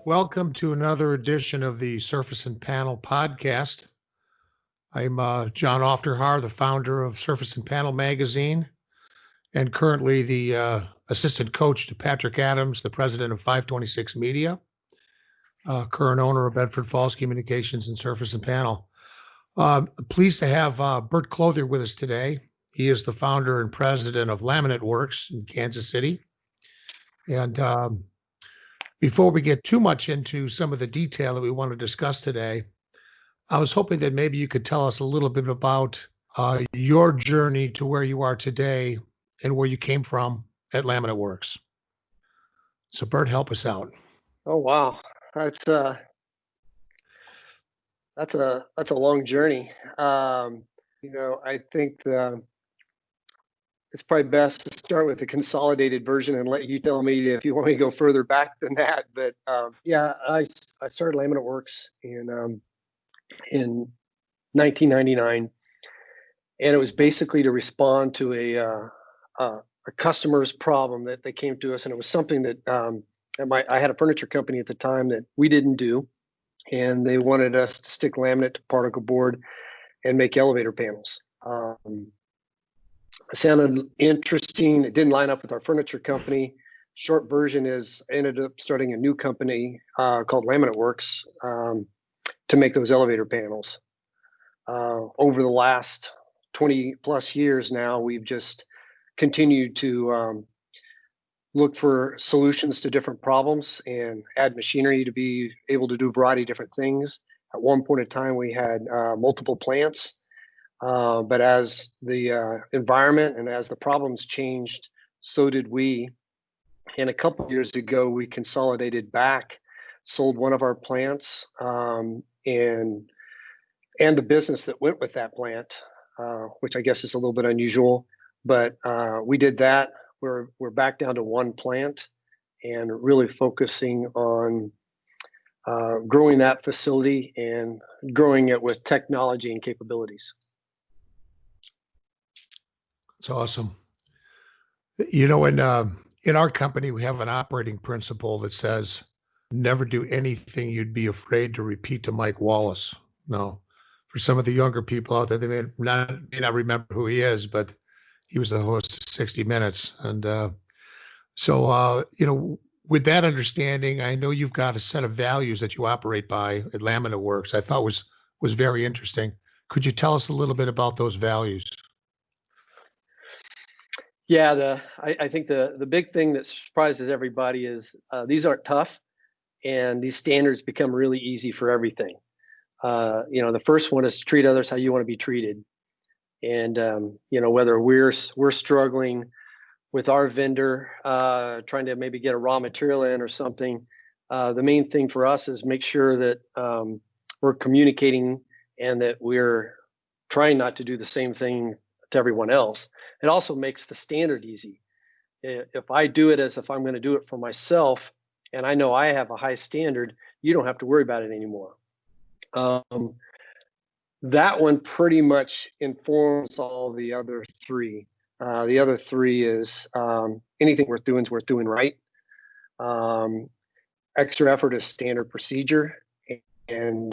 Welcome to another edition of the Surface and Panel podcast. I'm John Aufderhaar, the founder of Surface and Panel magazine, and currently the assistant coach to Patrick Adams, the president of 526 Media, current owner of Bedford Falls Communications and Surface and Panel. Pleased to have Bert Clothier with us today. He is the founder and president of Laminate Works in Kansas City. And before we get too much into some of the detail that we want to discuss today, I was hoping that maybe you could tell us a little bit about your journey to where you are today and where you came from at Laminate Works. So, Bert, help us out. Oh wow, that's a that's a long journey. I think it's probably best to start with the consolidated version and let you tell me if you want me to go further back than that. But I started Laminate Works in 1999, and it was basically to respond to a customer's problem that they came to us, and it was something that I had a furniture company at the time that we didn't do, and they wanted us to stick laminate to particle board and make elevator panels. It sounded interesting. It didn't line up with our furniture company. Short version is I ended up starting a new company called Laminate Works to make those elevator panels. Over the last 20 plus years now, we've just continued to look for solutions to different problems and add machinery to be able to do a variety of different things. At one point in time, we had multiple plants, but as the environment and as the problems changed, so did we. And a couple of years ago, we consolidated back, sold one of our plants, and the business that went with that plant, which I guess is a little bit unusual, but we did that. We're back down to one plant and really focusing on growing that facility and growing it with technology and capabilities. It's awesome. In our company, we have an operating principle that says, never do anything you'd be afraid to repeat to Mike Wallace. No, for some of the younger people out there, they may not remember who he is, but he was the host of 60 Minutes. And with that understanding, I know you've got a set of values that you operate by at Laminate Works. I thought was very interesting. Could you tell us a little bit about those values? Yeah, I think the big thing that surprises everybody is these aren't tough, and these standards become really easy for everything. The first one is to treat others how you want to be treated. And whether we're struggling with our vendor, trying to maybe get a raw material in or something, the main thing for us is make sure that we're communicating and that we're trying not to do the same thing to everyone else. It also makes the standard easy. If I do it as if I'm going to do it for myself, and I know I have a high standard, you don't have to worry about it anymore. That one pretty much informs all the other three. The other three is anything worth doing is worth doing right. Extra effort is standard procedure, and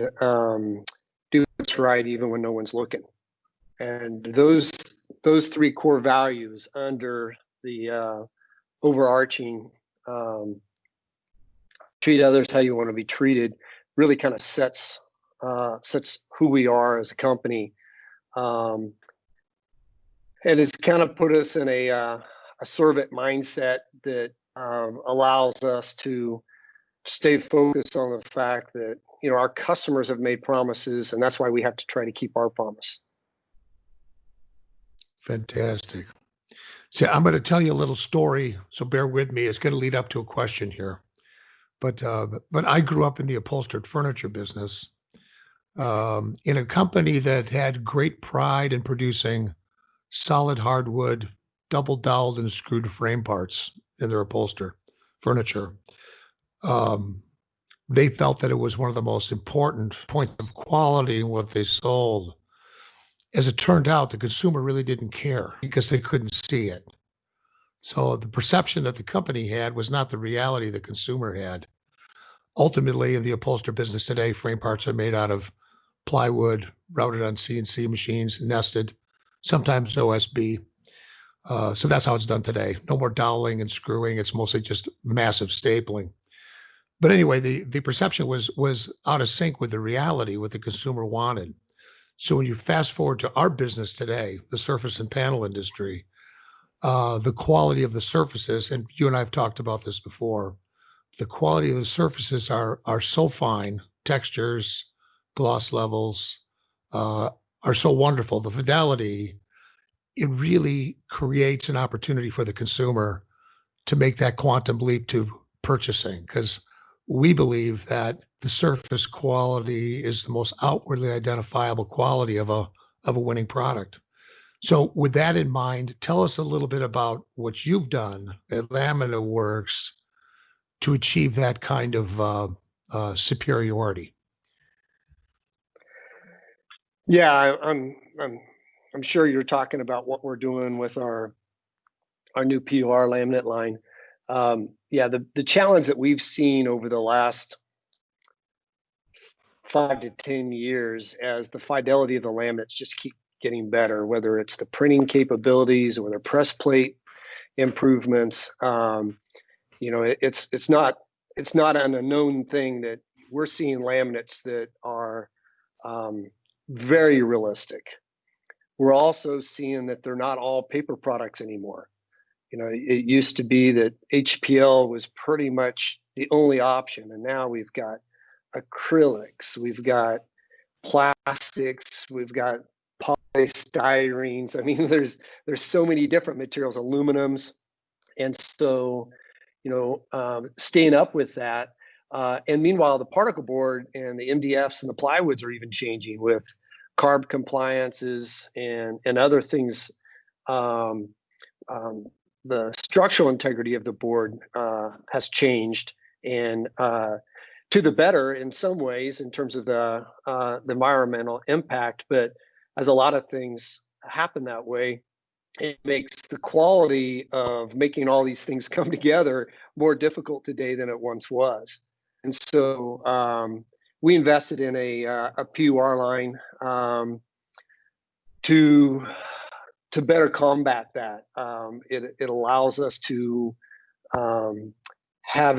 do what's right even when no one's looking. And those three core values under the overarching treat others how you want to be treated really kind of sets who we are as a company, and it's kind of put us in a servant mindset that allows us to stay focused on the fact that our customers have made promises, and that's why we have to try to keep our promise. Fantastic. So I'm going to tell you a little story, so bear with me. It's going to lead up to a question here. But I grew up in the upholstered furniture business, in a company that had great pride in producing solid hardwood, double doweled and screwed frame parts in their upholstered furniture. They felt that it was one of the most important points of quality in what they sold. As it turned out, the consumer really didn't care because they couldn't see it. So the perception that the company had was not the reality the consumer had. ultimately in the upholstery business today, frame parts are made out of plywood, routed on CNC machines, nested, sometimes OSB. So that's how it's done today. No more doweling and screwing. It's mostly just massive stapling. But anyway, the perception was out of sync with the reality, what the consumer wanted. So when you fast forward to our business today, the surface and panel industry, the quality of the surfaces, and you and I have talked about this before, the quality of the surfaces are so fine, textures, gloss levels, uh, are so wonderful. The fidelity, it really creates an opportunity for the consumer to make that quantum leap to purchasing, because we believe that the surface quality is the most outwardly identifiable quality of a winning product. So with that in mind, tell us a little bit about what you've done at Laminate Works to achieve that kind of superiority. Yeah, I'm sure you're talking about what we're doing with our new PUR laminate line. Yeah, the challenge that we've seen over the last 5 to 10 years as the fidelity of the laminates just keep getting better, whether it's the printing capabilities or the press plate improvements. It's not an unknown thing that we're seeing laminates that are very realistic. We're also seeing that they're not all paper products anymore. It used to be that HPL was pretty much the only option, and now we've got acrylics, we've got plastics, we've got polystyrenes. I mean, there's so many different materials, aluminums, and so staying up with that. And meanwhile, the particle board and the MDFs and the plywoods are even changing with carb compliances and other things. The structural integrity of the board has changed, and to the better in some ways in terms of the environmental impact. But as a lot of things happen that way, it makes the quality of making all these things come together more difficult today than it once was. And so we invested in a PUR line to better combat that. It allows us to have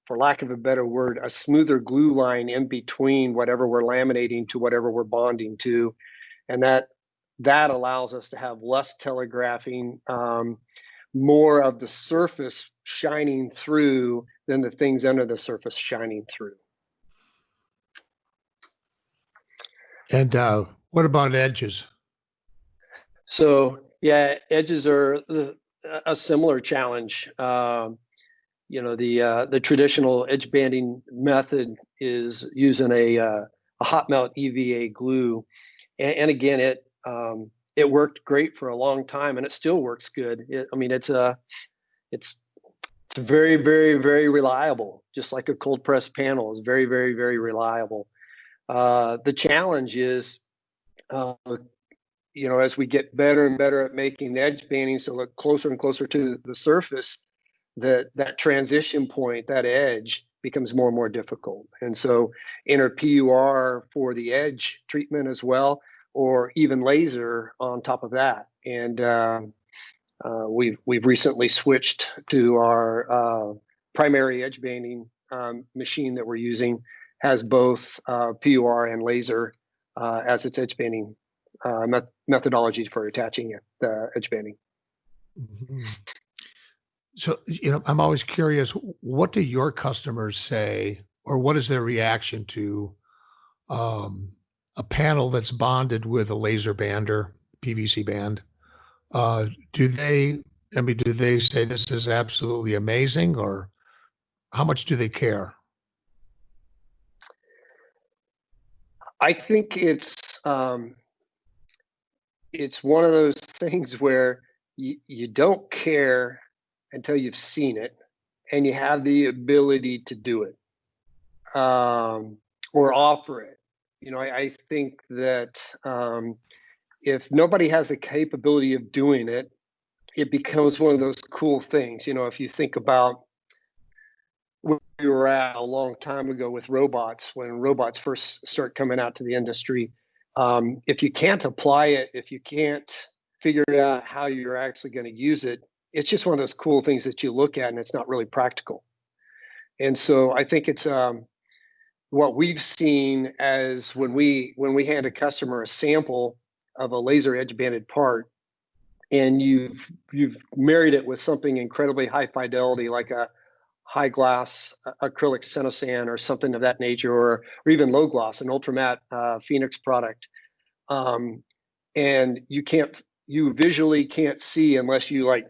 for lack of a better word, a smoother glue line in between whatever we're laminating to whatever we're bonding to, and that allows us to have less telegraphing, more of the surface shining through than the things under the surface shining through. And what about edges? So yeah, edges are a similar challenge. The traditional edge banding method is using a hot melt EVA glue, and again, it worked great for a long time, and it still works good. It's very, very, very reliable, just like a cold press panel is very, very, very reliable. The challenge is, as we get better and better at making edge banding, so look closer and closer to the surface, that transition point, that edge, becomes more and more difficult. And so enter PUR for the edge treatment as well, or even laser on top of that. And we've recently switched to our primary edge banding machine that we're using, has both PUR and laser as its edge banding methodology for attaching the edge banding. Mm-hmm. So, I'm always curious, what do your customers say, or what is their reaction to a panel that's bonded with a laser bander, PVC band? Do they, do they say this is absolutely amazing, or how much do they care? I think it's one of those things where you don't care until you've seen it and you have the ability to do it, or offer it. I think that if nobody has the capability of doing it, it becomes one of those cool things. If you think about we were at a long time ago with robots, when robots first start coming out to the industry. If you can't apply it, if you can't figure out how you're actually going to use it, it's just one of those cool things that you look at and it's not really practical. And so I think it's what we've seen as when we hand a customer a sample of a laser edge banded part, and you've married it with something incredibly high fidelity like a high gloss acrylic Cenosan or something of that nature, or even low gloss, an ultramat Phoenix product. Um, and you visually can't see unless you like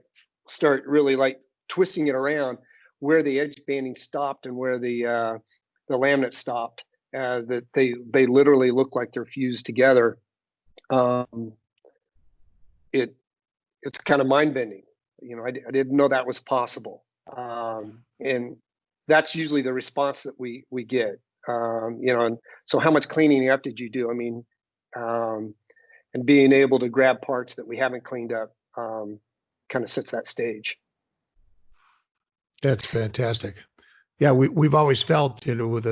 start really like twisting it around where the edge banding stopped and where the laminate stopped. That they literally look like they're fused together. Um, it it's kind of mind bending. I didn't know that was possible. And that's usually the response that we get. And so how much cleaning up did you do? I mean, um, and being able to grab parts that we haven't cleaned up kind of sets that stage. That's fantastic. Yeah, we've always felt, with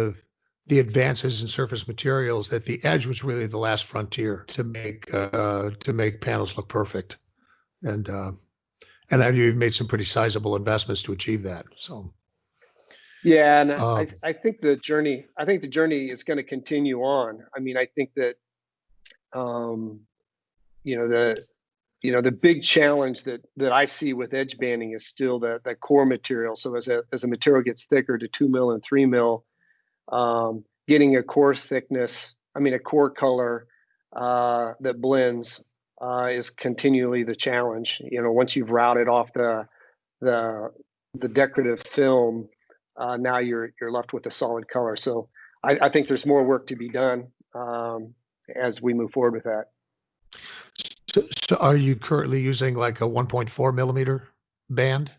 the advances in surface materials, that the edge was really the last frontier to make panels look perfect. And I know you've made some pretty sizable investments to achieve that. So Yeah, and uh, I think the journey is going to continue on. I mean, I think that um, you know the the big challenge that I see with edge banding is still the core material. So as a material gets thicker to 2 mil and 3 mil, getting a core thickness, I mean a core color that blends is continually the challenge. Once you've routed off the the decorative film, now you're left with a solid color. So I think there's more work to be done as we move forward with that. so are you currently using like a 1.4 millimeter band?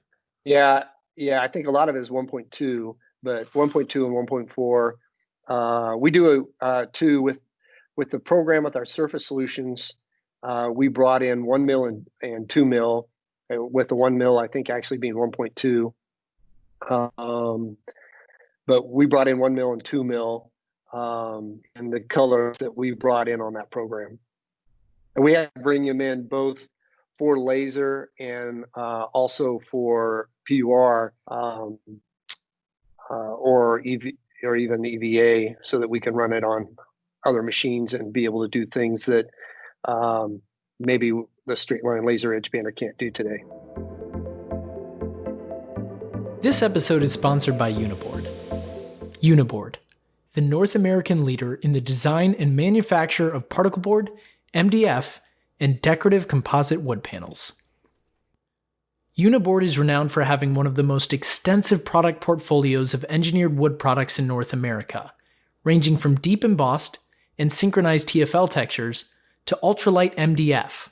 Yeah, yeah, I think a lot of it is 1.2, but 1.2 and 1.4. We do a 2 with the program with our surface solutions. We brought in 1 mil and 2 mil, with the 1 mil I think actually being 1.2. Um, but we brought in 1 mil and 2 mil, and the colors that we brought in on that program. And we had to bring them in both for laser and also for PUR, or EV, or even EVA, so that we can run it on other machines and be able to do things that maybe the straight line laser edge bander can't do today. This episode is sponsored by Uniboard. Uniboard, the North American leader in the design and manufacture of particle board, MDF, and decorative composite wood panels. Uniboard is renowned for having one of the most extensive product portfolios of engineered wood products in North America, ranging from deep embossed and synchronized TFL textures to ultralight MDF.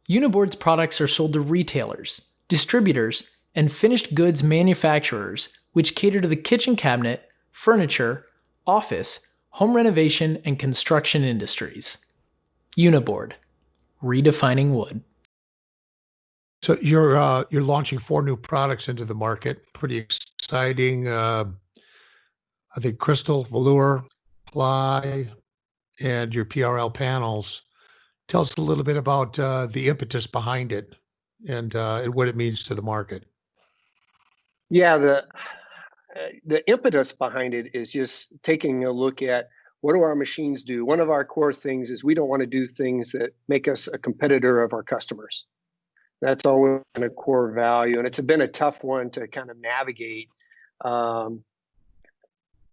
Uniboard's products are sold to retailers, distributors, and finished goods manufacturers, which cater to the kitchen cabinet, furniture, office, home renovation, and construction industries. Uniboard, redefining wood. So you're launching 4 new products into the market. Pretty exciting. I think crystal, velour, ply, and your PRL panels. Tell us a little bit about the impetus behind it and what it means to the market. Yeah, the impetus behind it is just taking a look at what do our machines do. One of our core things is we don't want to do things that make us a competitor of our customers. That's always been a core value, and it's been a tough one to kind of navigate. Um,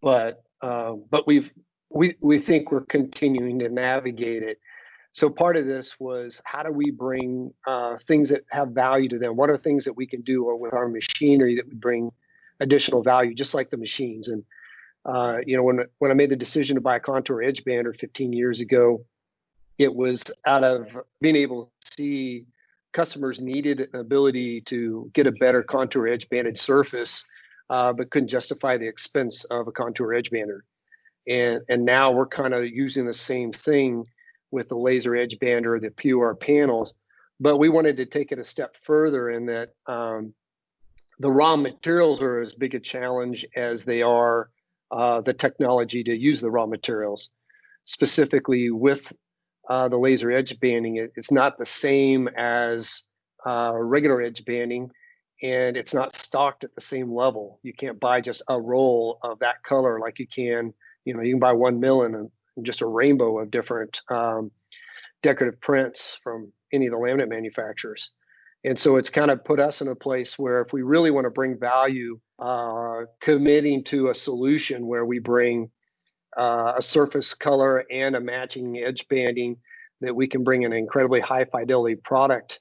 but we think we're continuing to navigate it. So part of this was how do we bring things that have value to them? What are things that we can do with our machinery that would bring additional value, just like the machines? And when I made the decision to buy a contour edge bander 15 years ago, it was out of being able to see customers needed an ability to get a better contour edge banded surface, but couldn't justify the expense of a contour edge bander. And now we're kind of using the same thing with the laser edge bander, the PUR panels, but we wanted to take it a step further in that the raw materials are as big a challenge as they are the technology to use the raw materials. Specifically with the laser edge banding, it's not the same as regular edge banding, and it's not stocked at the same level. You can't buy just a roll of that color like you can. You can buy 1 mil and just a rainbow of different decorative prints from any of the laminate manufacturers. And so it's kind of put us in a place where if we really want to bring value, committing to a solution where we bring a surface color and a matching edge banding, that we can bring an incredibly high fidelity product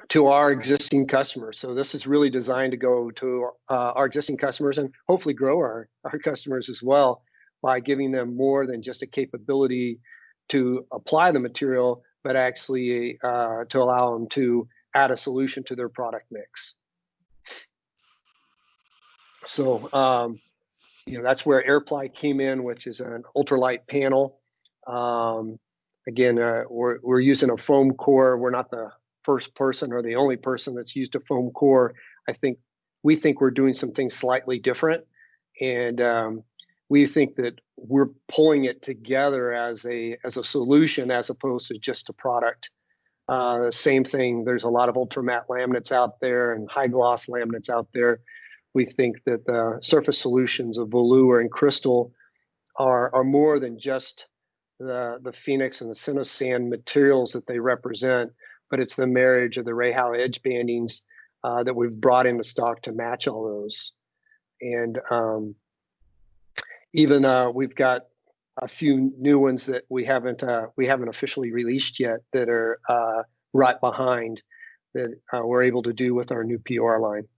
to our existing customers. So this is really designed to go to our existing customers and hopefully grow our customers as well by giving them more than just a capability to apply the material, but actually to allow them to add a solution to their product mix. So, that's where AirPly came in, which is an ultralight panel. Again, we're using a foam core. We're not the first person or the only person that's used a foam core. We think we're doing some things slightly different, and we think that we're pulling it together as a solution as opposed to just a product. Same thing. There's a lot of ultramatte laminates out there and high gloss laminates out there. We think that the surface solutions of velour and crystal are more than just the Phoenix and the Cinosand materials that they represent, but it's the marriage of the Rayhow edge bandings that we've brought into stock to match all those. And even we've got a few new ones that we haven't officially released yet that are right behind that we're able to do with our new PR line.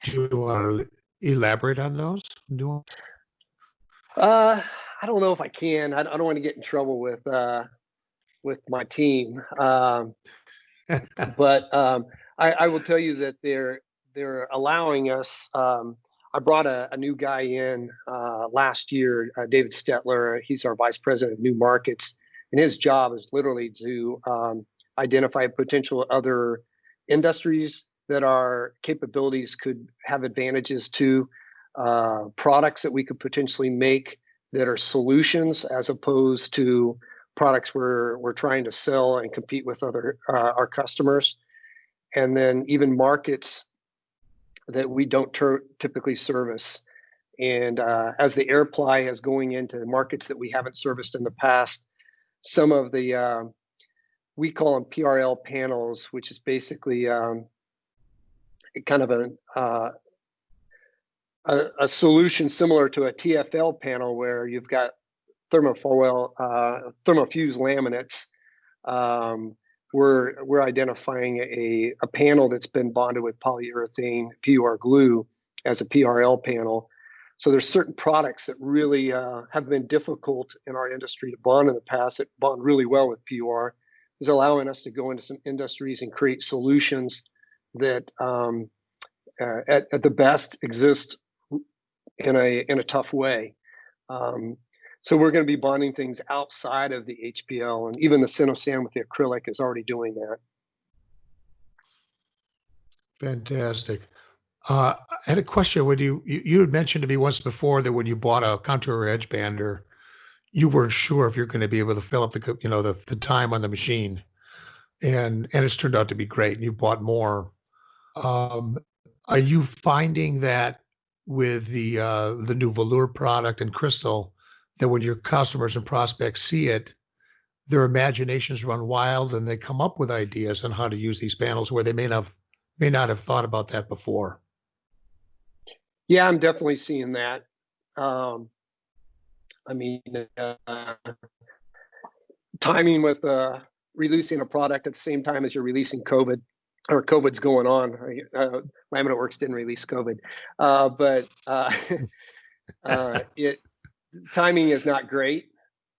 Do you want to elaborate on those new ones? I don't know if I can. I don't want to get in trouble with my team, but I will tell you that they're allowing us. I brought a new guy in last year, David Stetler. He's our vice president of new markets, and his job is literally to identify potential other industries that our capabilities could have advantages to, products that we could potentially make that are solutions as opposed to products we're trying to sell and compete with our customers, and then even markets that we don't typically service. And as the AirPly is going into markets that we haven't serviced in the past, some of the we call them PRL panels, which is basically kind of a solution similar to a TFL panel where you've got thermofused laminates. We're identifying a panel that's been bonded with polyurethane PUR glue as a PRL panel. So there's certain products that really have been difficult in our industry to bond in the past that bond really well with PUR. Is allowing us to go into some industries and create solutions that at the best exist in a tough way. So we're going to be bonding things outside of the HPL, and even the Cinosand with the acrylic is already doing that. Fantastic. I had a question. When you had mentioned to me once before that when you bought a contour edge bander, you weren't sure if you're going to be able to fill up the time on the machine, and it's turned out to be great. And you've bought more. Are you finding that with the new velour product and crystal, that when your customers and prospects see it, their imaginations run wild and they come up with ideas on how to use these panels where they may not have thought about that before? Yeah, I'm definitely seeing that. I mean, timing with releasing a product at the same time as you're releasing COVID, or COVID's going on. Laminate Works didn't release COVID, but timing is not great.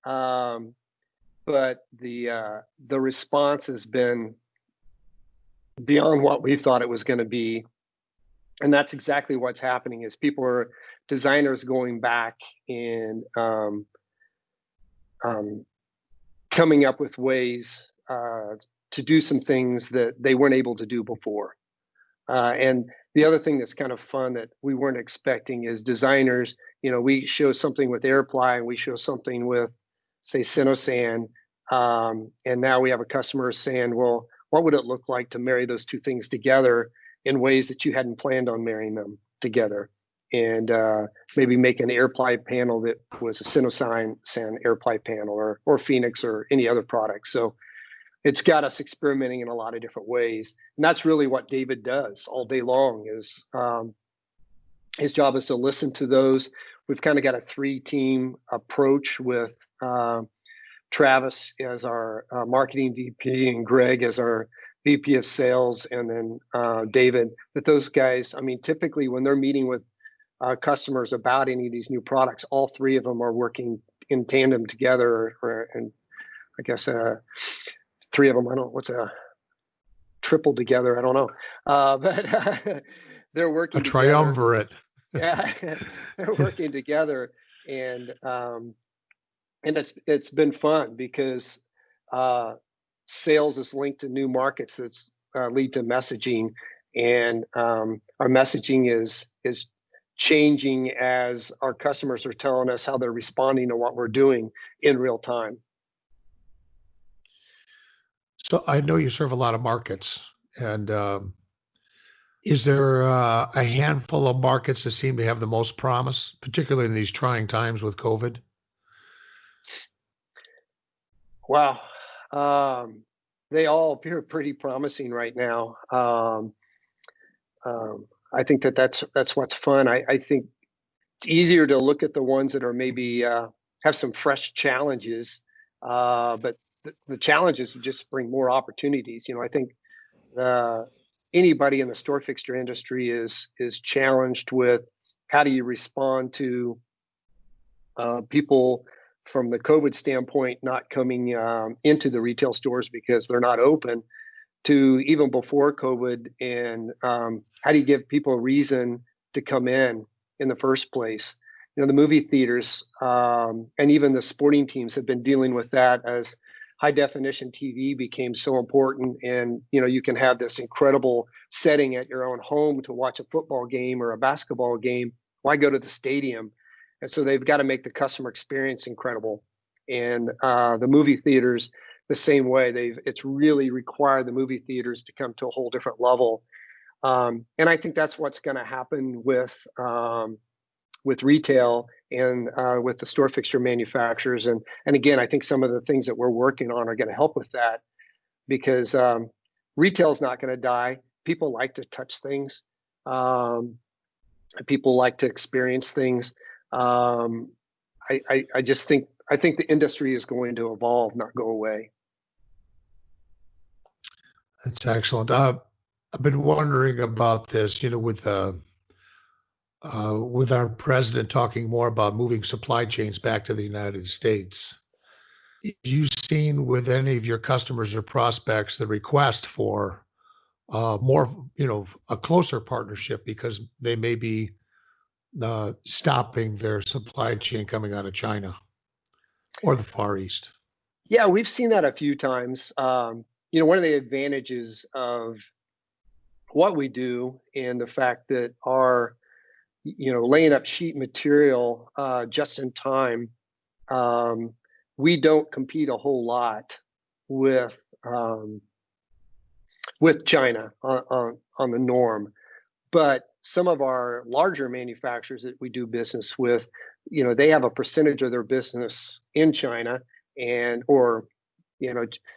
But the response has been beyond what we thought it was going to be, and that's exactly what's happening. Is designers going back and coming up with ways to do some things that they weren't able to do before. And the other thing that's kind of fun that we weren't expecting is designers, we show something with AirPly and we show something with, say, Sinosan. And now we have a customer saying, well, what would it look like to marry those two things together in ways that you hadn't planned on marrying them together? And maybe make an AirPly panel that was a Sinosan AirPly panel or Phoenix or any other product. So it's got us experimenting in a lot of different ways. And that's really what David does all day long is his job is to listen to those. We've kind of got a 3-team approach with Travis as our marketing VP and Greg as our VP of sales, and then David, that those guys, I mean, typically when they're meeting with customers about any of these new products, all 3 of them are working in tandem together, and I guess 3 of them, I don't know, what's a triple together? I don't know. But they're working a triumvirate. Yeah, they're working together, and it's been fun because sales is linked to new markets that's lead to messaging, and our messaging is changing as our customers are telling us how they're responding to what we're doing in real time. So I know you serve a lot of markets, and is there a handful of markets that seem to have the most promise, particularly in these trying times with COVID? Wow. They all appear pretty promising right now. I think that's what's fun. I think it's easier to look at the ones that are maybe have some fresh challenges, but the challenges just bring more opportunities. I think anybody in the store fixture industry is challenged with how do you respond to people from the COVID standpoint not coming into the retail stores because they're not open, to even before COVID, and how do you give people a reason to come in the first place? The movie theaters and even the sporting teams have been dealing with that as high definition TV became so important, and you can have this incredible setting at your own home to watch a football game or a basketball game. Why go to the stadium? And so they've got to make the customer experience incredible. And the movie theaters, the same way, it's really required the movie theaters to come to a whole different level. And I think that's what's going to happen with retail and with the store fixture manufacturers. And again, I think some of the things that we're working on are going to help with that, because retail is not going to die. People like to touch things. People like to experience things. I just think the industry is going to evolve, not go away. That's excellent. I've been wondering about this, with our president talking more about moving supply chains back to the United States. Have you seen with any of your customers or prospects the request for more, a closer partnership because they may be stopping their supply chain coming out of China or the Far East? Yeah, we've seen that a few times. One of the advantages of what we do and the fact that our, laying up sheet material just in time, we don't compete a whole lot with China on the norm. But some of our larger manufacturers that we do business with, they have a percentage of their business in China, or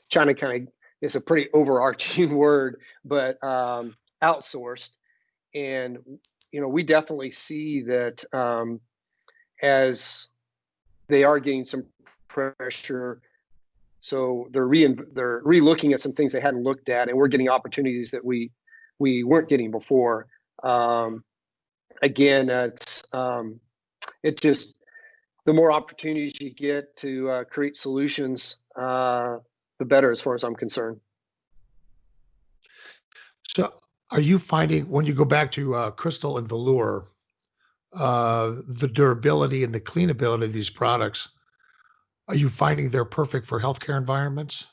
China kind of is a pretty overarching word, but outsourced. And we definitely see that as they are getting some pressure, so they're re-looking at some things they hadn't looked at, and we're getting opportunities that we weren't getting before. Again, it's just the more opportunities you get to create solutions, the better, as far as I'm concerned. So are you finding, when you go back to crystal and velour, the durability and the cleanability of these products, are you finding they're perfect for healthcare environments?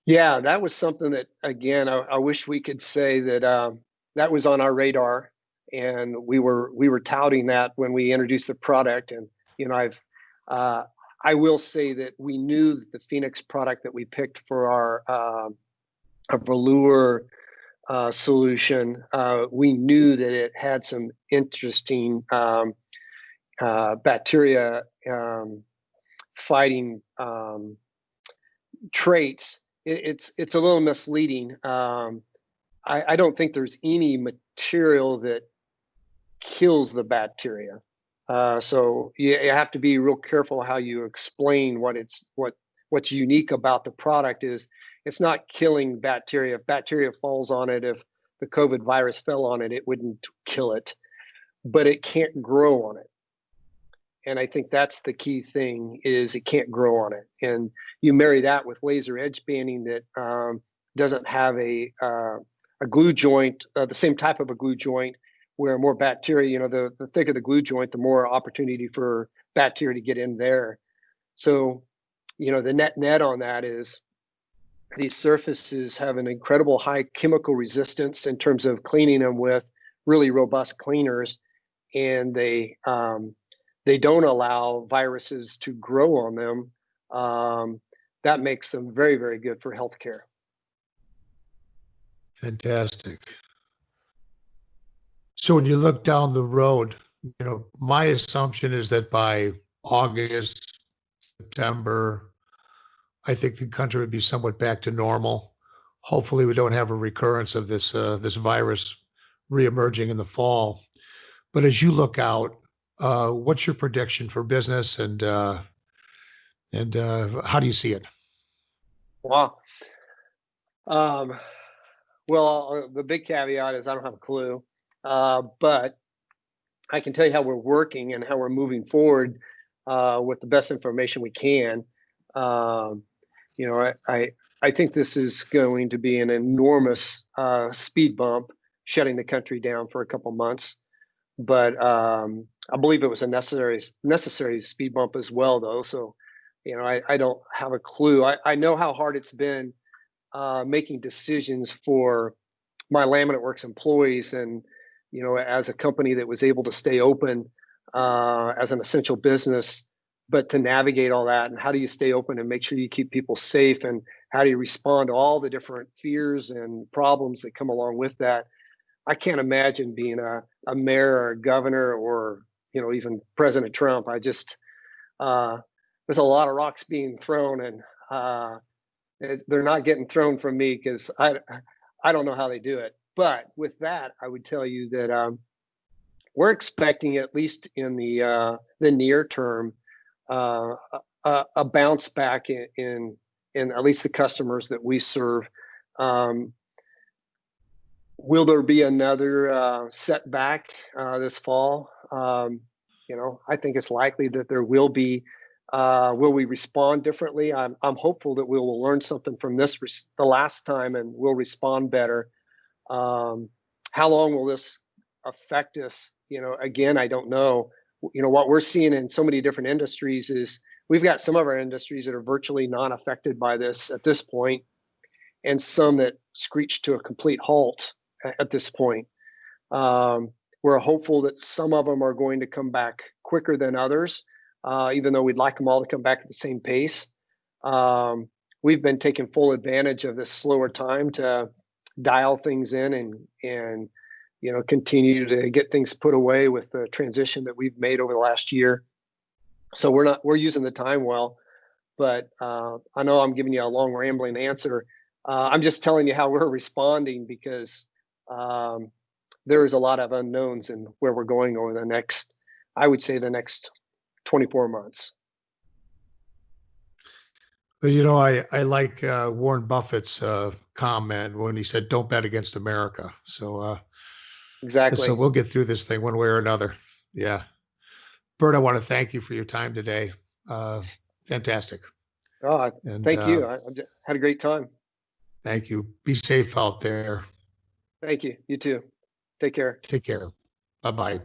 Yeah, that was something that, again, I wish we could say that that was on our radar, and we were touting that when we introduced the product. And you know, uh, I will say that we knew that the Phoenix product that we picked for our velour solution, we knew that it had some interesting bacteria fighting traits. It's a little misleading. I don't think there's any material that kills the bacteria. So you have to be real careful how you explain what's unique about the product. Is it's not killing bacteria. If bacteria falls on it, if the COVID virus fell on it, it wouldn't kill it, but it can't grow on it. And I think that's the key thing, is it can't grow on it. And you marry that with laser edge banding that doesn't have a glue joint, the same type of a glue joint, where more bacteria, the thicker the glue joint, the more opportunity for bacteria to get in there. So, the net on that is these surfaces have an incredible high chemical resistance in terms of cleaning them with really robust cleaners, and they don't allow viruses to grow on them. That makes them very, very good for healthcare. Fantastic. So when you look down the road, my assumption is that by August, September, I think the country would be somewhat back to normal. Hopefully, we don't have a recurrence of this virus reemerging in the fall. But as you look out, what's your prediction for business, and how do you see it? Wow. Well, the big caveat is I don't have a clue, but I can tell you how we're working and how we're moving forward with the best information we can. Um, I think this is going to be an enormous speed bump, shutting the country down for a couple months. But I believe it was a necessary speed bump as well, though. So, I don't have a clue. I know how hard it's been making decisions for my Laminate Works employees, and as a company that was able to stay open as an essential business, but to navigate all that, and how do you stay open and make sure you keep people safe, and how do you respond to all the different fears and problems that come along with that. I can't imagine being a mayor or a governor, or even President Trump. There's a lot of rocks being thrown, and they're not getting thrown from me, because I don't know how they do it. But with that, I would tell you that we're expecting, at least in the near term, a bounce back in at least the customers that we serve. Will there be another setback this fall? I think it's likely that there will be. Will we respond differently? I'm hopeful that we will learn something from this the last time, and we'll respond better. How long will this affect us? Again, I don't know. What we're seeing in so many different industries is we've got some of our industries that are virtually non-affected by this at this point, and some that screeched to a complete halt at this point. We're hopeful that some of them are going to come back quicker than others, even though we'd like them all to come back at the same pace. We've been taking full advantage of this slower time to dial things in and continue to get things put away with the transition that we've made over the last year. So we're using the time well. But I know I'm giving you a long rambling answer. I'm just telling you how we're responding, because there is a lot of unknowns in where we're going over the next 24 months. But I like Warren Buffett's comment when he said, "Don't bet against America." So Exactly. so we'll get through this thing one way or another. Yeah, Bert, I want to thank you for your time today. Fantastic. Oh, And thank you. I had a great time. thank you. Be safe out there. Thank you. You too. Take care. Take care. Bye-bye.